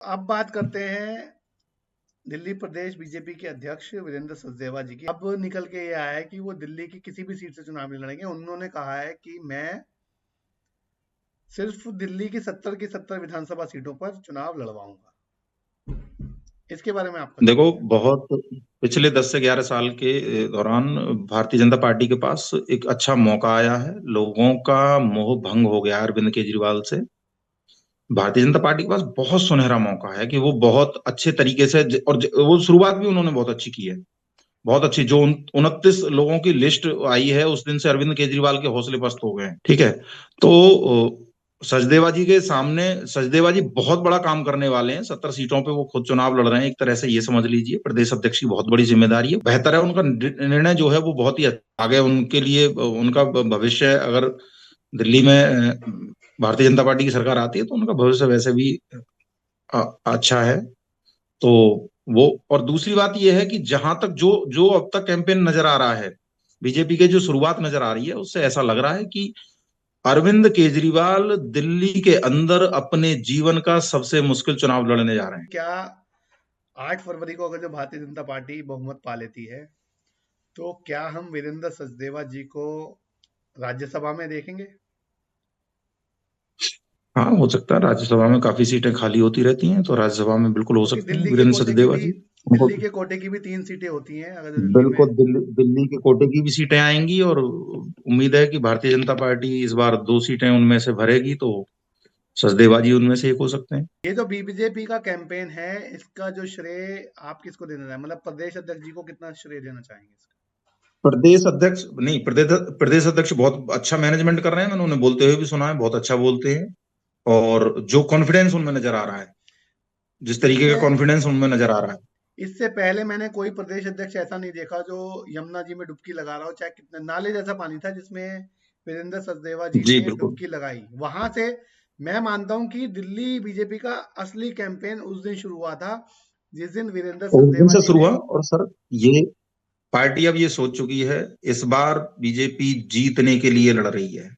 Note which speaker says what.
Speaker 1: अब बात करते हैं दिल्ली प्रदेश बीजेपी के अध्यक्ष वीरेंद्र सचदेवा जी की। अब निकल के ये आया है कि वो दिल्ली की किसी भी सीट से चुनाव नहीं लड़ेंगे। उन्होंने कहा है कि मैं सिर्फ दिल्ली की 70 की 70 विधानसभा सीटों पर चुनाव लड़वाऊंगा। इसके बारे में आपका क्या
Speaker 2: देखो,
Speaker 1: कहना है?
Speaker 2: बहुत पिछले 10 से 11 साल के दौरान भारतीय जनता पार्टी के पास एक अच्छा मौका आया है। लोगों का मोह भंग हो गया अरविंद केजरीवाल से। भारतीय जनता पार्टी के पास बहुत सुनहरा मौका है कि वो बहुत अच्छे तरीके से वो शुरुआत भी उन्होंने बहुत अच्छी की है। बहुत अच्छी। जो 29 लोगों की लिस्ट आई है, उस दिन से अरविंद केजरीवाल के हौसले पस्त हो गए हैं। ठीक है। तो सचदेवा जी के सामने, सचदेवा जी बहुत बड़ा काम करने वाले हैं। 70 सीटों पे वो खुद चुनाव लड़ रहे हैं। एक तरह से ये समझ लीजिए प्रदेश अध्यक्ष की बहुत बड़ी जिम्मेदारी है। बेहतर है उनका निर्णय जो है वो बहुत ही आगे उनके लिए। उनका भविष्य अगर दिल्ली में भारतीय जनता पार्टी की सरकार आती है तो उनका भविष्य वैसे भी अच्छा है। तो वो, और दूसरी बात यह है कि जहां तक जो जो अब तक कैंपेन नजर आ रहा है, बीजेपी के जो शुरुआत नजर आ रही है, उससे ऐसा लग रहा है कि अरविंद केजरीवाल दिल्ली के अंदर अपने जीवन का सबसे मुश्किल चुनाव लड़ने जा रहे हैं।
Speaker 1: क्या 8 फरवरी को अगर जो भारतीय जनता पार्टी बहुमत पा लेती है तो क्या हम वीरेंद्र सचदेवा जी को राज्यसभा में देखेंगे?
Speaker 2: हाँ, हो सकता है। राज्यसभा में काफी सीटें खाली होती रहती हैं, तो राज्यसभा में बिल्कुल हो
Speaker 1: क्योंकि
Speaker 2: सकते हैं वीरेंद्र सचदेवा जी। उनको
Speaker 1: दिल्ली के कोटे की भी 3 सीटें होती हैं अगर जो दिल्ली
Speaker 2: बिल्कुल
Speaker 1: में।
Speaker 2: दिल्ली दिल्ली के कोटे की भी सीटें आएंगी, और उम्मीद है कि भारतीय जनता पार्टी इस बार 2 सीटें उनमें से भरेगी, तो सचदेवा जी उनमें से एक हो सकते हैं।
Speaker 1: ये जो बीजेपी का कैंपेन है, इसका जो श्रेय आप किसको देना चाहेंगे? मतलब प्रदेश अध्यक्ष जी को कितना श्रेय देना चाहेंगे इसका?
Speaker 2: प्रदेश अध्यक्ष नहीं, प्रदेश अध्यक्ष बहुत अच्छा मैनेजमेंट कर रहे हैं। मैंने उन्हें बोलते हुए भी सुना है, बहुत अच्छा बोलते हैं। और जो कॉन्फिडेंस उनमें नजर आ रहा है, जिस तरीके
Speaker 1: इससे
Speaker 2: का कॉन्फिडेंस उनमें नजर आ रहा है।
Speaker 1: इससे पहले मैंने कोई प्रदेश अध्यक्ष ऐसा नहीं देखा जो यमुना जी में डुबकी लगा रहा हो, चाहे कितने नाले जैसा पानी था जिसमें वीरेंद्र सचदेवा जी
Speaker 2: जी
Speaker 1: ने
Speaker 2: बिल्कुल।
Speaker 1: डुबकी लगाई। वहां से मैं मानता हूं कि दिल्ली बीजेपी का असली कैंपेन उस दिन शुरू हुआ था जिस दिन वीरेंद्र
Speaker 2: और उस दिन
Speaker 1: सचदेवा
Speaker 2: से
Speaker 1: जी
Speaker 2: शुरू हुआ।
Speaker 1: ने।
Speaker 2: और सर, ये पार्टी अब ये सोच चुकी है, इस बार बीजेपी जीतने के लिए लड़ रही है।